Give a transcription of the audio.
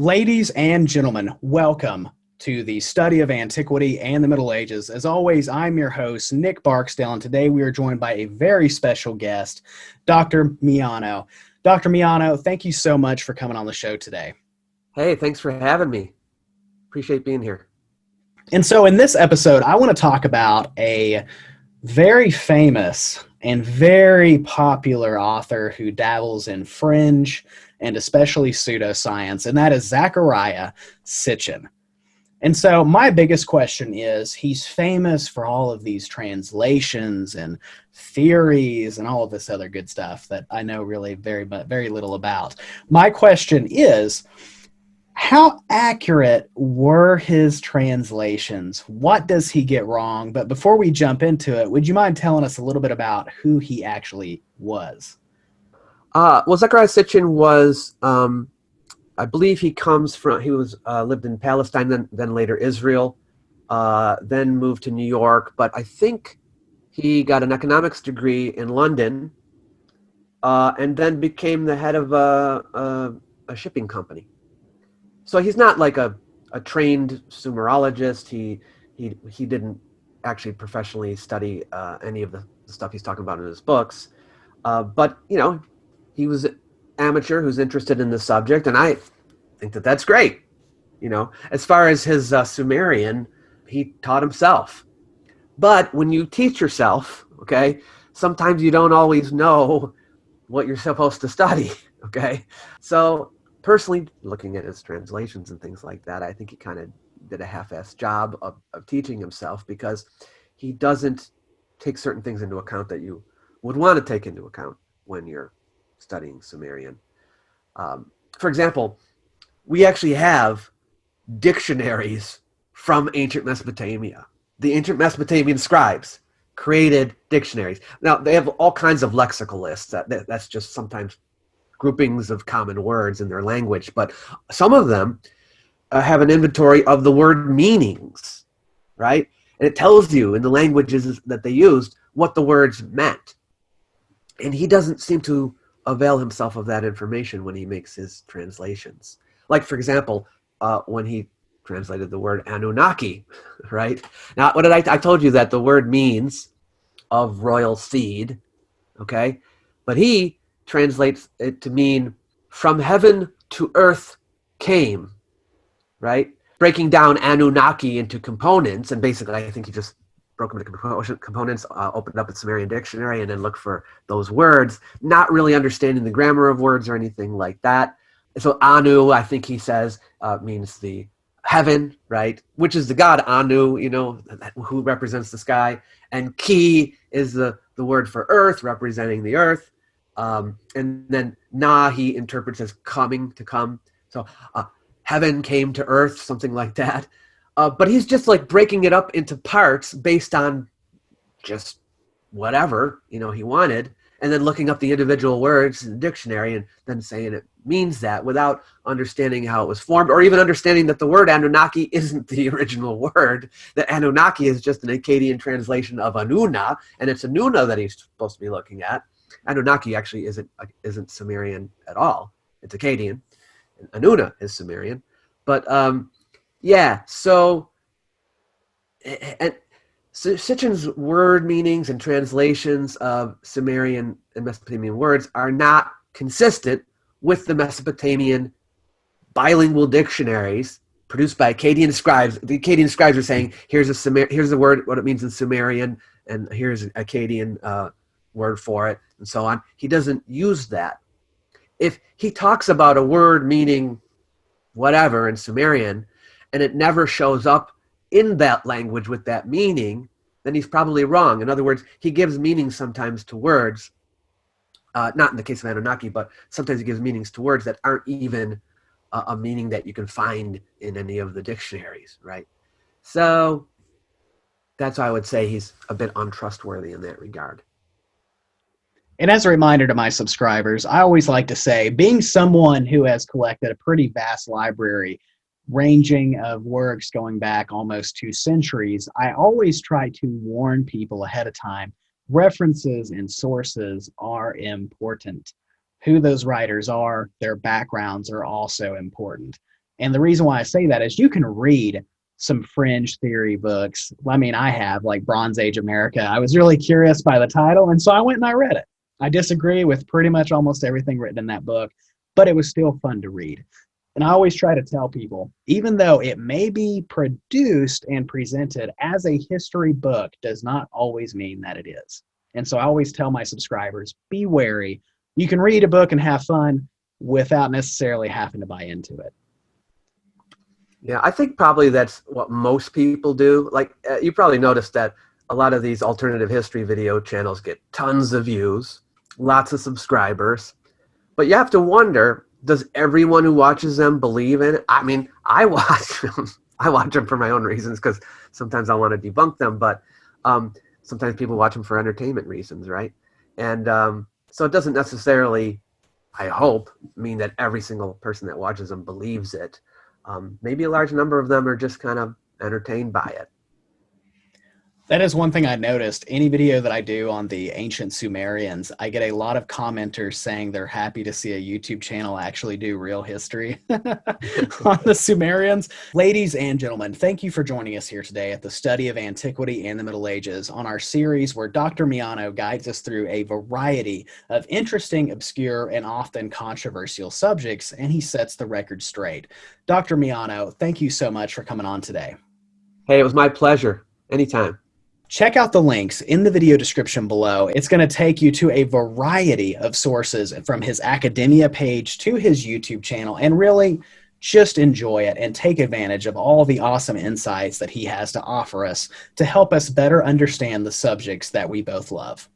Ladies and gentlemen, welcome to the study of antiquity and the Middle Ages. As always, I'm your host, Nick Barksdale, and today we are joined by a very special guest, Dr. Miano. Dr. Miano, thank you so much for coming on the show today. Hey, thanks for having me. Appreciate being here. And so in this episode, I want to talk about a very famous and very popular author who dabbles in fringe and especially pseudoscience, and that is Zecharia Sitchin. And so my biggest question is, he's famous for all of these translations and theories and all of this other good stuff that I know really very little about. My question is, how accurate were his translations? What does he get wrong? But before we jump into it, would you mind telling us a little bit about who he actually was? Well, Zecharia Sitchin was, I believe he lived in Palestine, then later Israel, then moved to New York. But I think he got an economics degree in London, and then became the head of a shipping company. So he's not like a trained Sumerologist. He didn't actually professionally study any of the stuff he's talking about in his books. But, he was an amateur who's interested in the subject, and I think that that's great. As far as his Sumerian, he taught himself. But when you teach yourself, okay, sometimes you don't always know what you're supposed to study, okay? So personally, looking at his translations and things like that, I think he kind of did a half-assed job of teaching himself, because he doesn't take certain things into account that you would want to take into account when you're studying Sumerian. For example, we actually have dictionaries from ancient Mesopotamia. The ancient Mesopotamian scribes created dictionaries. Now, they have all kinds of lexical lists. That's just sometimes groupings of common words in their language, but some of them have an inventory of the word meanings, right? And it tells you in the languages that they used what the words meant. And he doesn't seem to avail himself of that information when he makes his translations. Like, for example, when he translated the word Anunnaki, right? Now, I told you that the word means of royal seed, okay? But he translates it to mean from heaven to earth came, right? Breaking down Anunnaki into components, and basically I think he just broke them into components, opened up a Sumerian dictionary, and then looked for those words, not really understanding the grammar of words or anything like that. So Anu, I think he says, means the heaven, right? Which is the god Anu, who represents the sky. And Ki is the word for earth, representing the earth. And then Na he interprets as coming, to come. So heaven came to earth, something like that. But he's just like breaking it up into parts based on just whatever, he wanted, and then looking up the individual words in the dictionary and then saying it means that without understanding how it was formed, or even understanding that the word Anunnaki isn't the original word, that Anunnaki is just an Akkadian translation of Anuna, and it's Anuna that he's supposed to be looking at. Anunnaki actually isn't Sumerian at all. It's Akkadian. And Anuna is Sumerian. But so Sitchin's word meanings and translations of Sumerian and Mesopotamian words are not consistent with the Mesopotamian bilingual dictionaries produced by Akkadian scribes. The Akkadian scribes are saying, here's the word, what it means in Sumerian, and here's an Akkadian word for it, and so on. He doesn't use that. If he talks about a word meaning whatever in Sumerian, and it never shows up in that language with that meaning, then he's probably wrong. In other words, he gives meanings sometimes to words, not in the case of Anunnaki, but sometimes he gives meanings to words that aren't even a meaning that you can find in any of the dictionaries, right? So that's why I would say he's a bit untrustworthy in that regard. And as a reminder to my subscribers, I always like to say, being someone who has collected a pretty vast library ranging of works going back almost 2 centuries, I always try to warn people ahead of time. References and sources are important. Who those writers are, their backgrounds are also important. And the reason why I say that is you can read some fringe theory books. I mean, I have, like Bronze Age America. I was really curious by the title, and so I went and I read it. I disagree with pretty much almost everything written in that book, but it was still fun to read. And I always try to tell people, even though it may be produced and presented as a history book, does not always mean that it is. And so I always tell my subscribers, be wary. You can read a book and have fun without necessarily having to buy into it. Yeah, I think probably that's what most people do. Like, you probably noticed that a lot of these alternative history video channels get tons of views, lots of subscribers. But you have to wonder, does everyone who watches them believe in it? I mean, I watch them. I watch them for my own reasons because sometimes I want to debunk them, but sometimes people watch them for entertainment reasons, right? And so it doesn't necessarily, I hope, mean that every single person that watches them believes it. Maybe a large number of them are just kind of entertained by it. That is one thing I noticed. Any video that I do on the ancient Sumerians, I get a lot of commenters saying they're happy to see a YouTube channel actually do real history on the Sumerians. Ladies and gentlemen, thank you for joining us here today at the study of antiquity and the Middle Ages on our series where Dr. Miano guides us through a variety of interesting, obscure, and often controversial subjects, and he sets the record straight. Dr. Miano, thank you so much for coming on today. Hey, it was my pleasure. Anytime. Check out the links in the video description below. It's going to take you to a variety of sources from his academia page to his YouTube channel, and really just enjoy it and take advantage of all the awesome insights that he has to offer us to help us better understand the subjects that we both love.